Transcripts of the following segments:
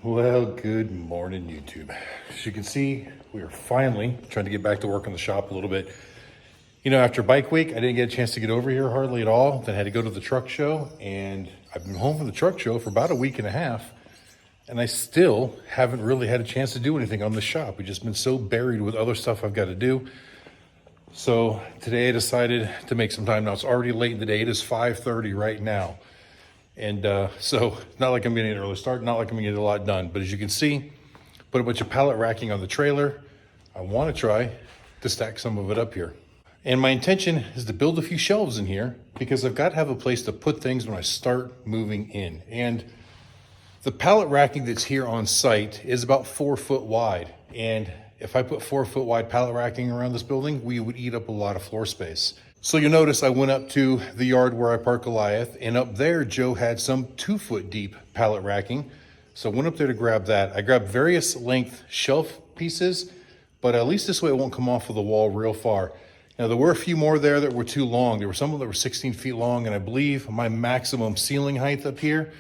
Well, good morning, YouTube. As you can see, we are finally trying to get back to work on the shop a little bit. You know, after bike week, I didn't get a chance to get over here hardly at all. Then I had to go to the truck show, and I've been home from the truck show for about a week and a half, and I still haven't really had a chance to do anything on the shop. We've just been so buried with other stuff I've got to do. So today I decided to make some time. Now it's already late in the day. It is 5:30 right now. And so it's not like I'm getting an early start, not like I'm gonna get a lot done. But as you can see, put a bunch of pallet racking on the trailer. I wanna try to stack some of it up here. And my intention is to build a few shelves in here because I've got to have a place to put things when I start moving in. And the pallet racking that's here on site is about 4 foot wide. And if I put 4 foot wide pallet racking around this building, we would eat up a lot of floor space. So you'll notice I went up to the yard where I park Goliath, and up there, Joe had some 2 foot deep pallet racking. So I went up there to grab that. I grabbed various length shelf pieces, but at least this way it won't come off of the wall real far. Now there were a few more there that were too long. There were some that were 16 feet long, and I believe my maximum ceiling height up here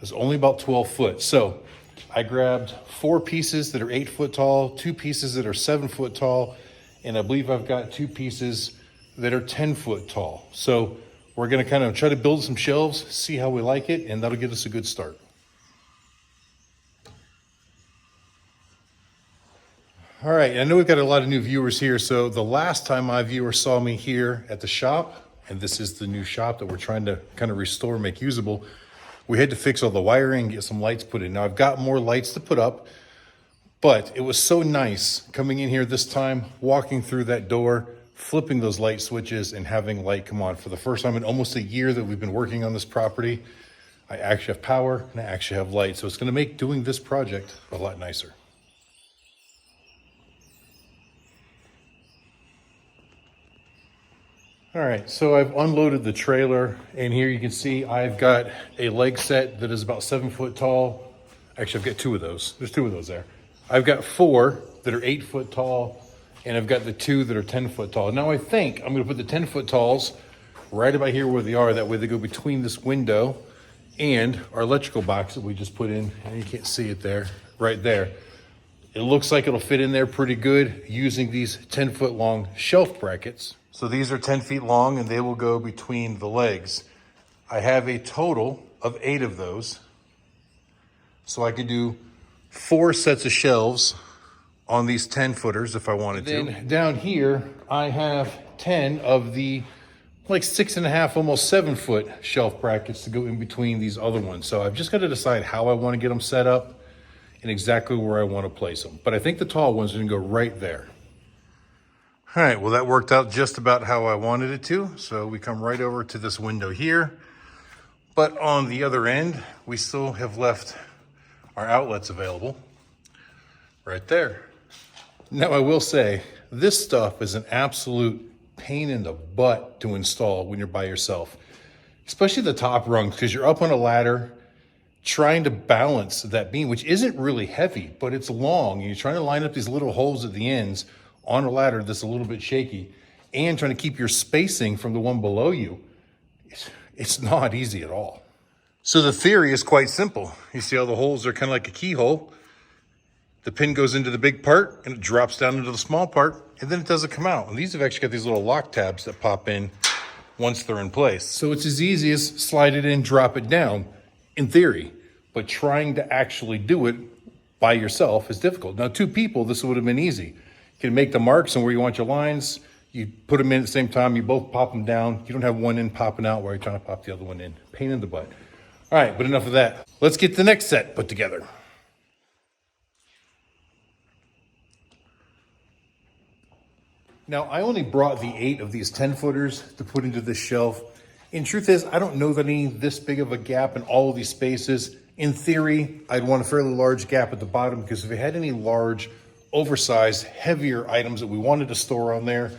is only about 12 foot. So I grabbed 4 pieces that are 8 foot tall, 2 pieces that are 7 foot tall, and I believe I've got 2 pieces that are 10 foot tall. So we're gonna kind of try to build some shelves, see how we like it, and that'll get us a good start. All right, I know we've got a lot of new viewers here. So the last time my viewers saw me here at the shop, and this is the new shop that we're trying to kind of restore, make usable, we had to fix all the wiring, get some lights put in. Now I've got more lights to put up, but it was so nice coming in here this time, walking through that door, flipping those light switches and having light come on. For the first time in almost a year that we've been working on this property, I actually have power and I actually have light. So it's gonna make doing this project a lot nicer. All right, so I've unloaded the trailer, and here you can see I've got a leg set that is about 7 foot tall. Actually, I've got 2 of those. There's 2 of those there. I've got 4 that are 8 foot tall, and I've got the 2 that are 10 foot tall. Now I think I'm gonna put the 10 foot talls right about here where they are. That way they go between this window and our electrical box that we just put in. And you can't see it there, right there. It looks like it'll fit in there pretty good using these 10 foot long shelf brackets. So these are 10 feet long and they will go between the legs. I have a total of 8 of those. So I could do 4 sets of shelves on these 10 footers if I wanted to. Then down here, I have 10 of the like 6.5, almost 7 foot shelf brackets to go in between these other ones. So I've just got to decide how I want to get them set up and exactly where I want to place them. But I think the tall ones are going to go right there. All right, well, that worked out just about how I wanted it to. So we come right over to this window here. But on the other end, we still have left our outlets available right there. Now, I will say, this stuff is an absolute pain in the butt to install when you're by yourself, especially the top rungs, because you're up on a ladder trying to balance that beam, which isn't really heavy, but it's long. And you're trying to line up these little holes at the ends on a ladder that's a little bit shaky and trying to keep your spacing from the one below you. It's not easy at all. So the theory is quite simple. You see how the holes are kind of like a keyhole. The pin goes into the big part and it drops down into the small part, and then it doesn't come out. And these have actually got these little lock tabs that pop in once they're in place. So it's as easy as slide it in, drop it down, in theory, but trying to actually do it by yourself is difficult. Now, 2 people, this would have been easy. You can make the marks on where you want your lines. You put them in at the same time. You both pop them down. You don't have one end popping out while you're trying to pop the other one in. Pain in the butt. All right, but enough of that. Let's get the next set put together. Now, I only brought the 8 of these 10 footers to put into this shelf. And truth is, I don't know that I need this big of a gap in all of these spaces. In theory, I'd want a fairly large gap at the bottom, because if we had any large, oversized, heavier items that we wanted to store on there,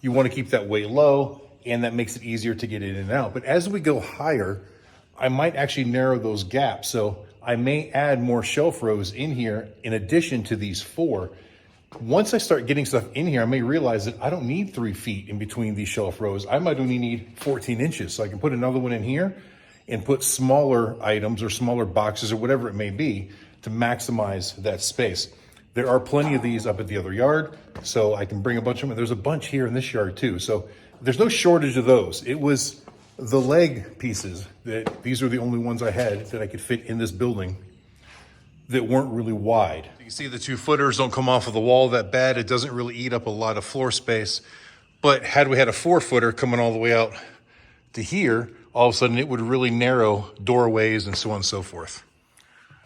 you want to keep that weight low, and that makes it easier to get in and out. But as we go higher, I might actually narrow those gaps. So I may add more shelf rows in here in addition to these 4. Once I start getting stuff in here, I may realize that I don't need 3 feet in between these shelf rows. I might only need 14 inches. So I can put another one in here and put smaller items or smaller boxes or whatever it may be to maximize that space. There are plenty of these up at the other yard, so I can bring a bunch of them. There's a bunch here in this yard too, so there's no shortage of those. It was the leg pieces that these are the only ones I had that I could fit in this building that weren't really wide. You can see the 2 footers don't come off of the wall that bad. It doesn't really eat up a lot of floor space. But had we had a 4 footer coming all the way out to here, all of a sudden it would really narrow doorways and so on and so forth.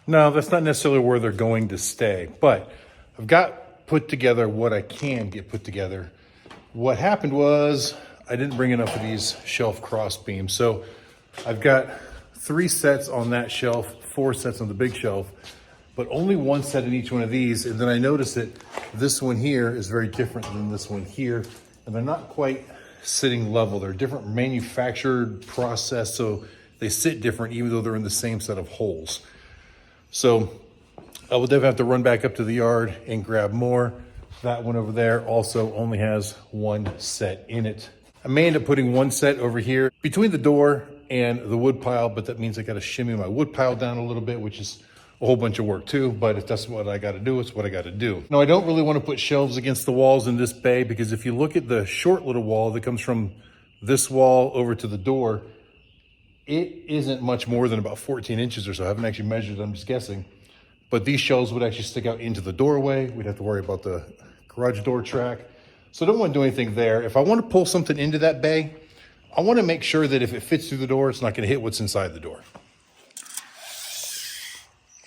No, that's not necessarily where they're going to stay, but I've got put together what I can get put together. What happened was I didn't bring enough of these shelf cross beams. So I've got 3 sets on that shelf, 4 sets on the big shelf, but only 1 set in each one of these. And then I noticed that this one here is very different than this one here. And they're not quite sitting level. They're different manufactured process, so they sit different even though they're in the same set of holes. So I will definitely have to run back up to the yard and grab more. That one over there also only has 1 set in it. I may end up putting 1 set over here between the door and the wood pile, but that means I got to shimmy my wood pile down a little bit, which is a whole bunch of work too, but if that's what I got to do, it's what I got to do. Now, I don't really want to put shelves against the walls in this bay because if you look at the short little wall that comes from this wall over to the door, it isn't much more than about 14 inches or so. I haven't actually measured, I'm just guessing. But these shelves would actually stick out into the doorway. We'd have to worry about the garage door track. So I don't want to do anything there. If I want to pull something into that bay, I want to make sure that if it fits through the door, it's not going to hit what's inside the door.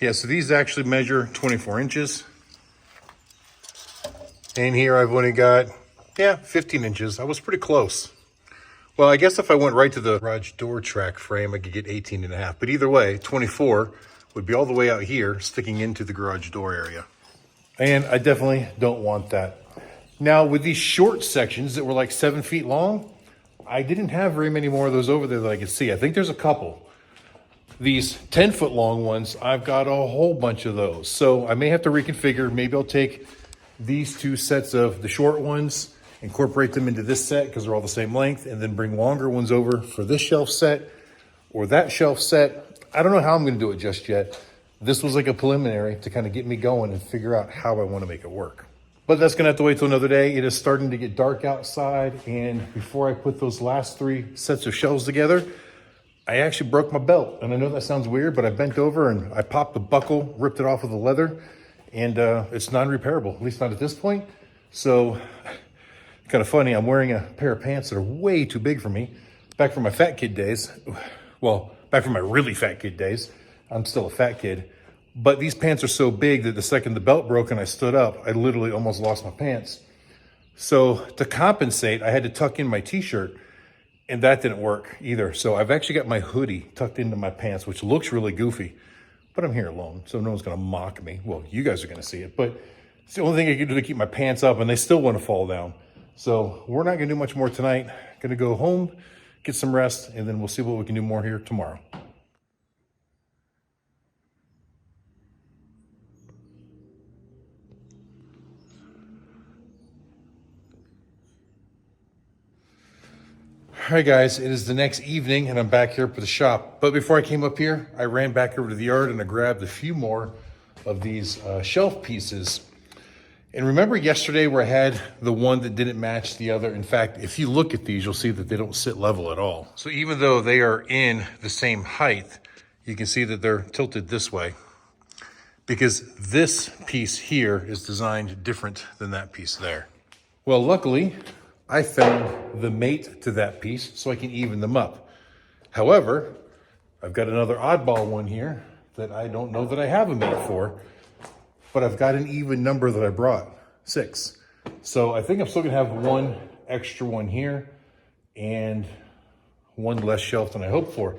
Yeah, so these actually measure 24 inches. And here I've only got, 15 inches. I was pretty close. Well, I guess if I went right to the garage door track frame, I could get 18 and a half. But either way, 24 would be all the way out here, sticking into the garage door area. And I definitely don't want that. Now, with these short sections that were like 7 feet long, I didn't have very many more of those over there that I could see. I think there's a couple. These 10-foot long ones, I've got a whole bunch of those. So I may have to reconfigure. Maybe I'll take these 2 sets of the short ones, incorporate them into this set because they're all the same length, and then bring longer ones over for this shelf set or that shelf set. I don't know how I'm going to do it just yet. This was like a preliminary to kind of get me going and figure out how I want to make it work. But that's going to have to wait till another day. It is starting to get dark outside, and before I put those last 3 sets of shelves together, I actually broke my belt. And I know that sounds weird, but I bent over and I popped the buckle, ripped it off of the leather, and it's non-repairable, at least not at this point. So kind of funny, I'm wearing a pair of pants that are way too big for me. Back from my fat kid days, well, back from my really fat kid days, I'm still a fat kid, but these pants are so big that the second the belt broke and I stood up, I literally almost lost my pants. So to compensate, I had to tuck in my t-shirt, and that didn't work either. So I've actually got my hoodie tucked into my pants, which looks really goofy, but I'm here alone, so no one's gonna mock me. Well, you guys are gonna see it, but it's the only thing I can do to keep my pants up, and they still wanna fall down. So we're not gonna do much more tonight. Gonna go home, get some rest, and then we'll see what we can do more here tomorrow. All right, guys, it is the next evening and I'm back here for the shop. But before I came up here, I ran back over to the yard and I grabbed a few more of these shelf pieces. And remember yesterday where I had the one that didn't match the other? In fact, if you look at these, you'll see that they don't sit level at all. So even though they are in the same height, you can see that they're tilted this way because this piece here is designed different than that piece there. Well, luckily, I found the mate to that piece so I can even them up. However, I've got another oddball one here that I don't know that I have a mate for, but I've got an even number that I brought, 6. So I think I'm still gonna have one extra one here and one less shelf than I hoped for.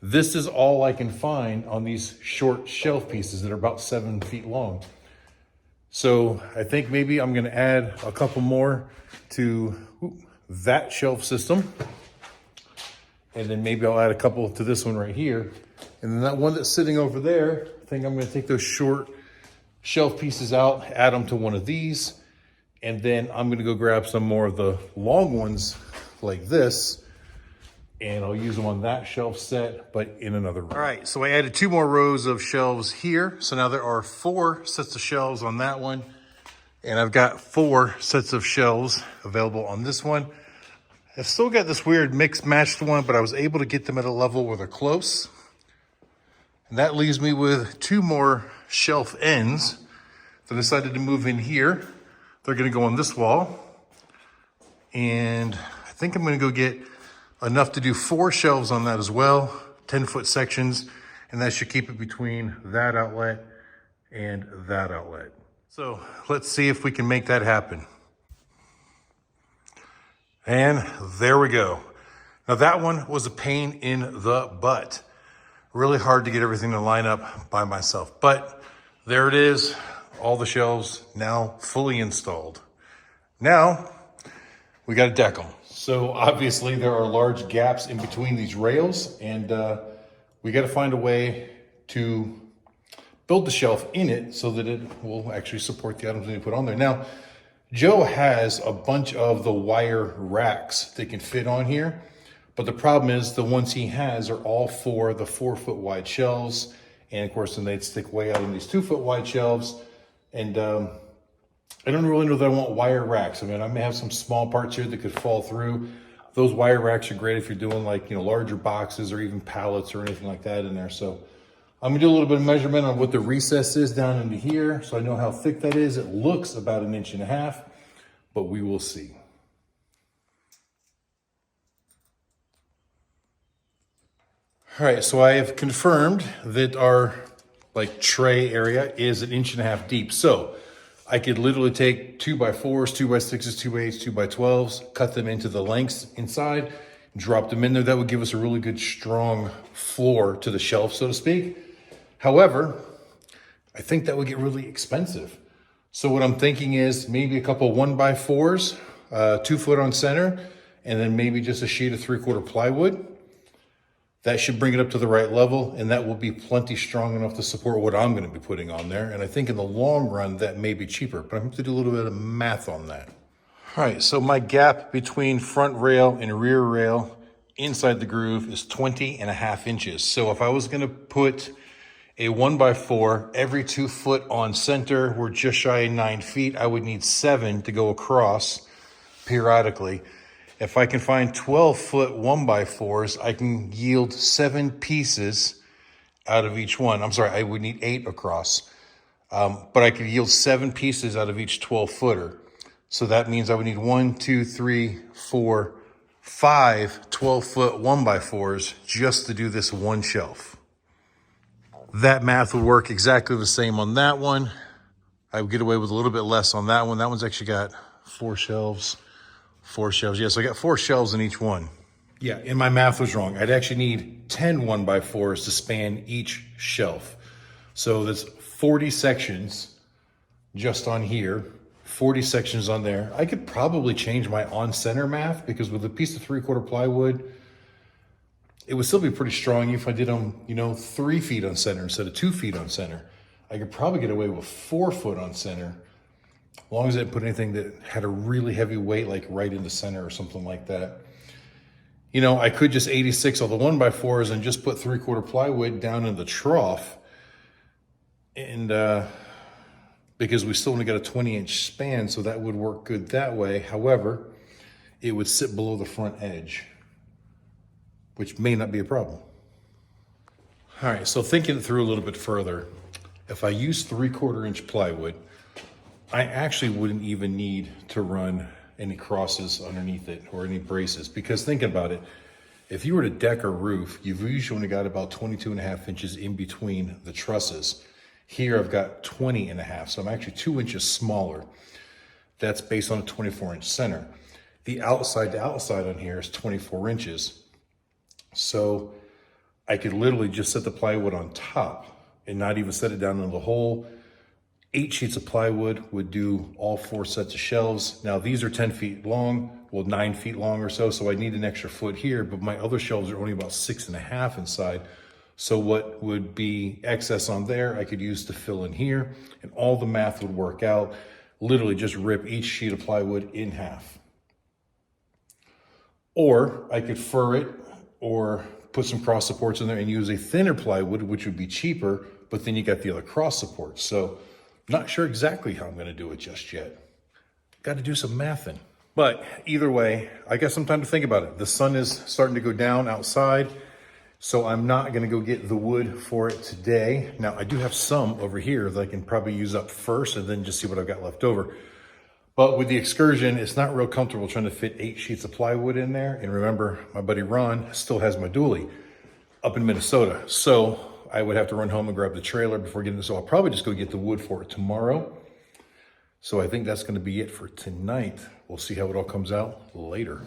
This is all I can find on these short shelf pieces that are about 7 feet long. So I think maybe I'm gonna add a couple more to that shelf system. And then maybe I'll add a couple to this one right here. And then that one that's sitting over there, I think I'm gonna take those short shelf pieces out, add them to one of these. And then I'm gonna go grab some more of the long ones like this and I'll use them on that shelf set, but in another room. All right, so I added 2 more rows of shelves here. So now there are 4 sets of shelves on that one, and I've got 4 sets of shelves available on this one. I've still got this weird mixed matched one, but I was able to get them at a level where they're close. And that leaves me with 2 more shelf ends that I decided to move in here. They're gonna go on this wall. And I think I'm gonna go get enough to do 4 shelves on that as well, 10-foot sections, and that should keep it between that outlet and that outlet. So let's see if we can make that happen. And there we go. Now that one was a pain in the butt. Really hard to get everything to line up by myself, but there it is. All the shelves now fully installed. Now we got to deck them. So obviously there are large gaps in between these rails, and we got to find a way to build the shelf in it so that it will actually support the items that you put on there. Now, Joe has a bunch of the wire racks that can fit on here, but the problem is the ones he has are all for the 4-foot wide shelves. And of course, then they'd stick way out in these 2-foot wide shelves. And I don't really know that I want wire racks. I mean, I may have some small parts here that could fall through. Those wire racks are great if you're doing like, larger boxes or even pallets or anything like that in there. So I'm gonna do a little bit of measurement on what the recess is down into here, so I know how thick that is. It looks about 1.5 inches, but we will see. All right, so I have confirmed that our tray area is 1.5 inches deep. So I could literally take 2x4s, 2x6s, 2x8s, 2x12s, cut them into the lengths inside, drop them in there. That would give us a really good, strong floor to the shelf, so to speak. However, I think that would get really expensive. So what I'm thinking is maybe a couple 1x4s, 2 foot on center, and then maybe just a sheet of 3/4 plywood. That should bring it up to the right level, and that will be plenty strong enough to support what I'm going to be putting on there. And I think in the long run, that may be cheaper, but I'm going to do a little bit of math on that. All right, so my gap between front rail and rear rail inside the groove is 20.5 inches. So if I was going to put a 1x4 every 2 foot on center, we're just shy of 9 feet. I would need 7 to go across periodically. If I can find 12-foot 1x4s, I can yield 7 pieces out of each one. I'm sorry, I would need 8 across. But I could yield 7 pieces out of each 12-footer. So that means I would need 1, 2, 3, 4, 5 12-foot 1x4s just to do this one shelf. That math would work exactly the same on that one. I would get away with a little bit less on that one. That one's actually got 4 shelves. 4 shelves, yeah, so I got 4 shelves in each one. Yeah, and my math was wrong. I'd actually need 10 1x4s to span each shelf. So that's 40 sections just on here, 40 sections on there. I could probably change my on-center math because with a piece of 3/4 plywood, it would still be pretty strong if I did them, 3 feet on center instead of 2 feet on center. I could probably get away with 4 foot on center, as long as I didn't put anything that had a really heavy weight, like right in the center or something like that. I could just 86 all the 1x4s and just put 3/4 plywood down in the trough. And because we still only got a 20-inch span, so that would work good that way. However, it would sit below the front edge, which may not be a problem. All right, so thinking it through a little bit further, if I use 3/4 inch plywood, I actually wouldn't even need to run any crosses underneath it or any braces, because think about it. If you were to deck a roof, you've usually only got about 22.5 inches in between the trusses. Here I've got 20.5, so I'm actually 2 inches smaller. That's based on a 24-inch center. The outside to outside on here is 24 inches. So I could literally just set the plywood on top and not even set it down in the hole. 8 sheets of plywood would do all 4 sets of shelves. Now these are 10 feet long, well 9 feet long or so, so I need an extra foot here, but my other shelves are only about 6.5 inside. So what would be excess on there, I could use to fill in here, and all the math would work out. Literally just rip each sheet of plywood in half. Or I could fur it or put some cross supports in there and use a thinner plywood, which would be cheaper, but then you got the other cross supports. So not sure exactly how I'm gonna do it just yet. Got to do some mathing. But either way, I got some time to think about it. The sun is starting to go down outside, so I'm not gonna go get the wood for it today. Now I do have some over here that I can probably use up first and then just see what I've got left over. But with the excursion, it's not real comfortable trying to fit 8 sheets of plywood in there. And remember, my buddy Ron still has my dually up in Minnesota. So I would have to run home and grab the trailer before getting this. So I'll probably just go get the wood for it tomorrow. So I think that's gonna be it for tonight. We'll see how it all comes out later.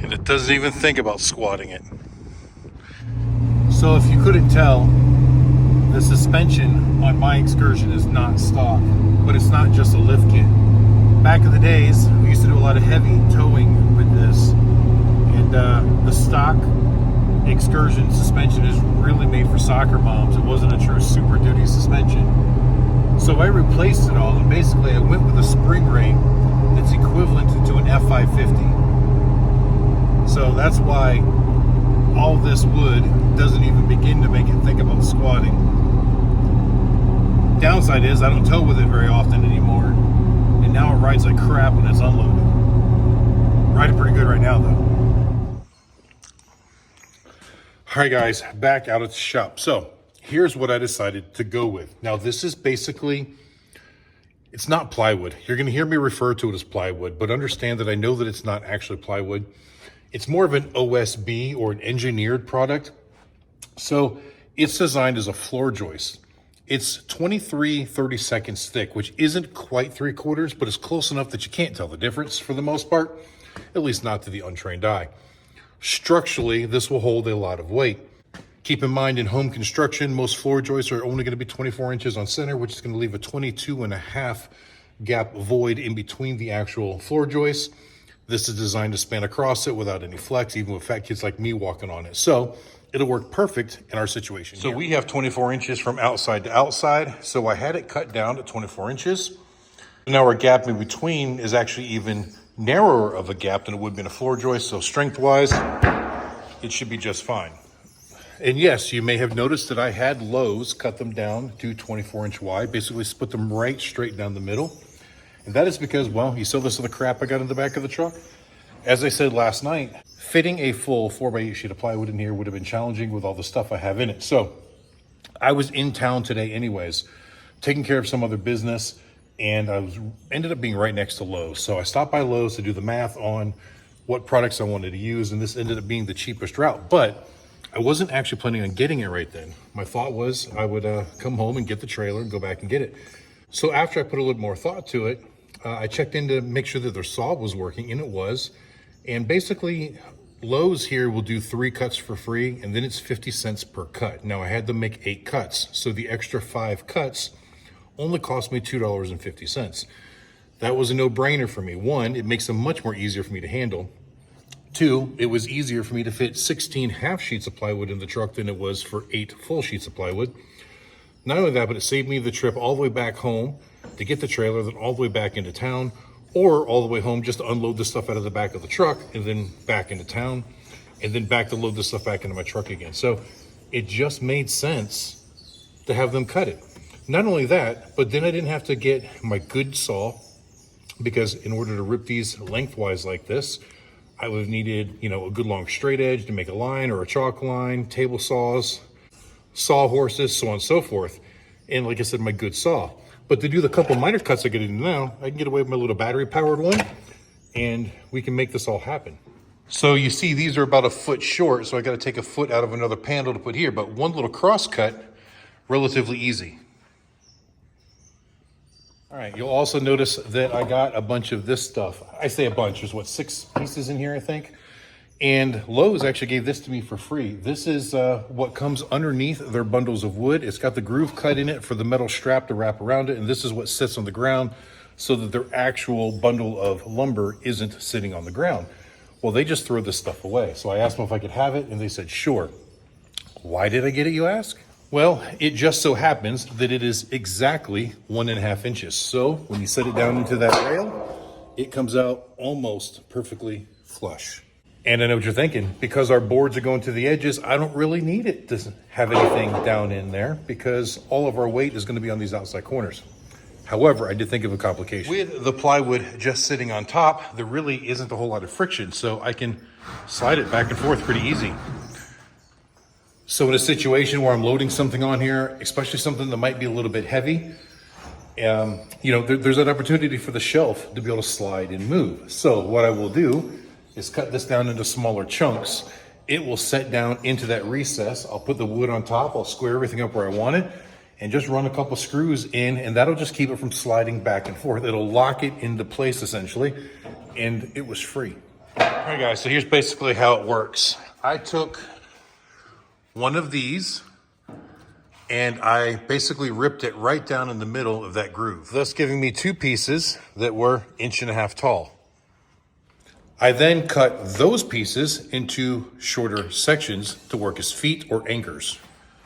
And it doesn't even think about squatting it. So if you couldn't tell, the suspension on my excursion is not stock, but it's not just a lift kit. Back in the days, we used to do a lot of heavy towing with this, and the stock excursion suspension is really made for soccer moms. It wasn't a true Super Duty suspension. So I replaced it all, and basically I went with a spring ring that's equivalent to an F550. So that's why all this wood doesn't even begin to make it think about squatting. Downside is I don't tow with it very often anymore, and now it rides like crap when it's unloaded. Riding pretty good right now though. All right guys, back out at the shop. So here's what I decided to go with. Now this is basically, it's not plywood. You're gonna hear me refer to it as plywood, but understand that I know that it's not actually plywood. It's more of an OSB or an engineered product. So it's designed as a floor joist. It's 23/32 thick, which isn't quite 3/4, but it's close enough that you can't tell the difference for the most part, at least not to the untrained eye. Structurally, this will hold a lot of weight. Keep in mind, in home construction, most floor joists are only gonna be 24 inches on center, which is gonna leave a 22.5 gap void in between the actual floor joists. This is designed to span across it without any flex, even with fat kids like me walking on it. So it'll work perfect in our situation. So we have 24 inches from outside to outside. So I had it cut down to 24 inches. Now our gap in between is actually even narrower of a gap than it would be in a floor joist. So strength-wise, it should be just fine. And yes, you may have noticed that I had Lowe's cut them down to 24-inch wide, basically split them right straight down the middle. And that is because, well, you saw this of the crap I got in the back of the truck. As I said last night, fitting a full 4x8 sheet of plywood in here would have been challenging with all the stuff I have in it. So I was in town today anyways, taking care of some other business, and I ended up being right next to Lowe's. So I stopped by Lowe's to do the math on what products I wanted to use, and this ended up being the cheapest route. But I wasn't actually planning on getting it right then. My thought was I would come home and get the trailer and go back and get it. So after I put a little more thought to it, I checked in to make sure that their saw was working, and it was. And basically, Lowe's here will do 3 cuts for free, and then it's 50 cents per cut. Now I had them make 8 cuts, so the extra 5 cuts only cost me $2.50. That was a no-brainer for me. 1, it makes them much more easier for me to handle. 2, it was easier for me to fit 16 half sheets of plywood in the truck than it was for 8 full sheets of plywood. Not only that, but it saved me the trip all the way back home to get the trailer, then all the way back into town, or all the way home just to unload the stuff out of the back of the truck and then back into town, and then back to load the stuff back into my truck again. So it just made sense to have them cut it. Not only that, but then I didn't have to get my good saw, because in order to rip these lengthwise like this, I would have needed, you know, a good long straight edge to make a line or a chalk line, table saws, saw horses, so on and so forth. And like I said, my good saw. But to do the couple minor cuts I get into now, I can get away with my little battery powered one, and we can make this all happen. So you see, these are about 1 foot short, so I got to take 1 foot out of another panel to put here, but one little cross cut, relatively easy. All right, you'll also notice that I got a bunch of this stuff. I say a bunch, there's what, 6 pieces in here, I think? And Lowe's actually gave this to me for free. This is what comes underneath their bundles of wood. It's got the groove cut in it for the metal strap to wrap around it, and this is what sits on the ground so that their actual bundle of lumber isn't sitting on the ground. Well, they just throw this stuff away. So I asked them if I could have it, and they said, sure. Why did I get it, you ask? Well, it just so happens that it is exactly 1.5 inches. So when you set it down into that rail, it comes out almost perfectly flush. And I know what you're thinking, because our boards are going to the edges, I don't really need it to have anything down in there because all of our weight is going to be on these outside corners. However, I did think of a complication. With the plywood just sitting on top, there really isn't a whole lot of friction, so I can slide it back and forth pretty easy. So in a situation where I'm loading something on here, especially something that might be a little bit heavy, there's that opportunity for the shelf to be able to slide and move. So what I will do is cut this down into smaller chunks. It will set down into that recess. I'll put the wood on top. I'll square everything up where I want it and just run a couple screws in, and that'll just keep it from sliding back and forth. It'll lock it into place essentially, and it was free. All right, guys, so here's basically how it works. I took one of these and I basically ripped it right down in the middle of that groove, thus giving me 2 pieces that were 1.5 inches tall. I then cut those pieces into shorter sections to work as feet or anchors.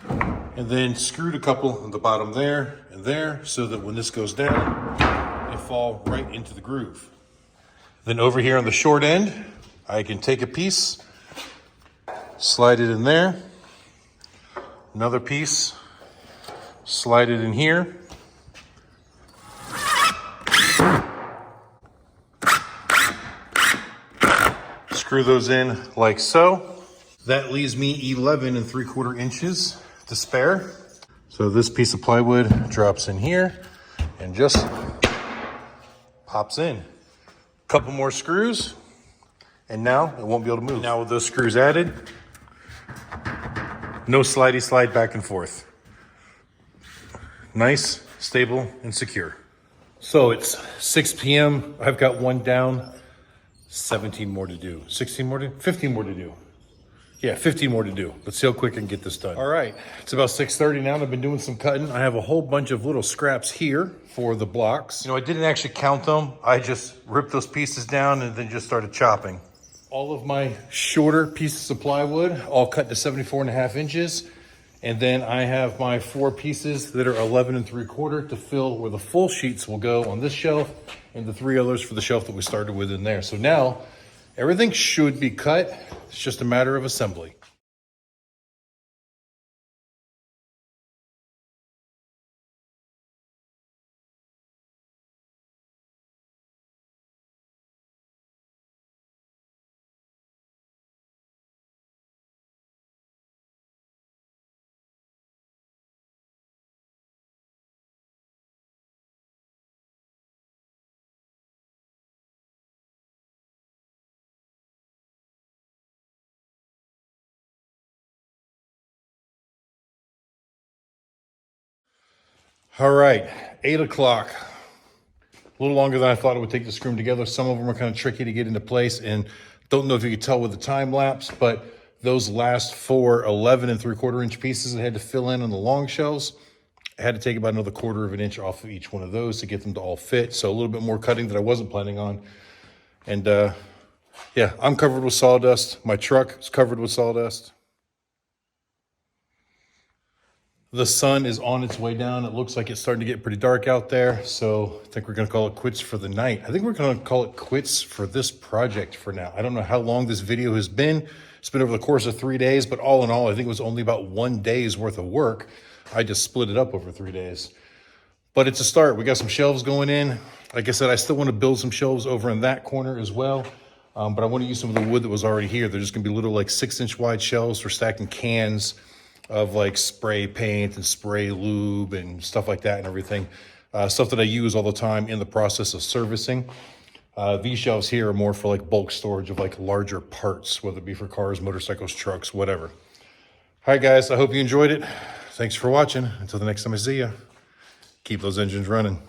And then screwed a couple on the bottom there and there so that when this goes down, they fall right into the groove. Then over here on the short end, I can take a piece, slide it in there, another piece, slide it in here, screw those in like so. That leaves me 11 3/4 inches to spare. So this piece of plywood drops in here and just pops in. Couple more screws, and now it won't be able to move. Now with those screws added, no slidey slide back and forth. Nice, stable, and secure. So it's 6 p.m. I've got one down, 17 more to do. 16 more to do? 15 more to do. Yeah, 15 more to do. Let's see how quick I can get this done. All right, it's about 6:30 now, and I've been doing some cutting. I have a whole bunch of little scraps here for the blocks. I didn't actually count them. I just ripped those pieces down and then just started chopping. All of my shorter pieces of plywood, all cut to 74.5 inches. And then I have my 4 pieces that are 11 3/4 to fill where the full sheets will go on this shelf, and the 3 others for the shelf that we started with in there. So now everything should be cut. It's just a matter of assembly. All right, 8 o'clock. A little longer than I thought it would take to screw them together. Some of them are kind of tricky to get into place, and don't know if you could tell with the time lapse, but those last 4 11 3/4 inch pieces I had to fill in on the long shelves, I had to take about another 1/4 inch off of each one of those to get them to all fit. So a little bit more cutting that I wasn't planning on. And yeah, I'm covered with sawdust. My truck is covered with sawdust. The sun is on its way down. It looks like it's starting to get pretty dark out there. So I think we're going to call it quits for the night. I think we're going to call it quits for this project for now. I don't know how long this video has been. It's been over the course of 3 days, but all in all, I think it was only about 1 day's worth of work. I just split it up over 3 days. But it's a start. We got some shelves going in. Like I said, I still want to build some shelves over in that corner as well. But I want to use some of the wood that was already here. They're just going to be little like 6-inch wide shelves for stacking cans of like spray paint and spray lube and stuff like that and everything. Stuff that I use all the time in the process of servicing. These shelves here are more for like bulk storage of like larger parts, whether it be for cars, motorcycles, trucks, whatever. All right, guys, I hope you enjoyed it. Thanks for watching. Until the next time I see you, keep those engines running.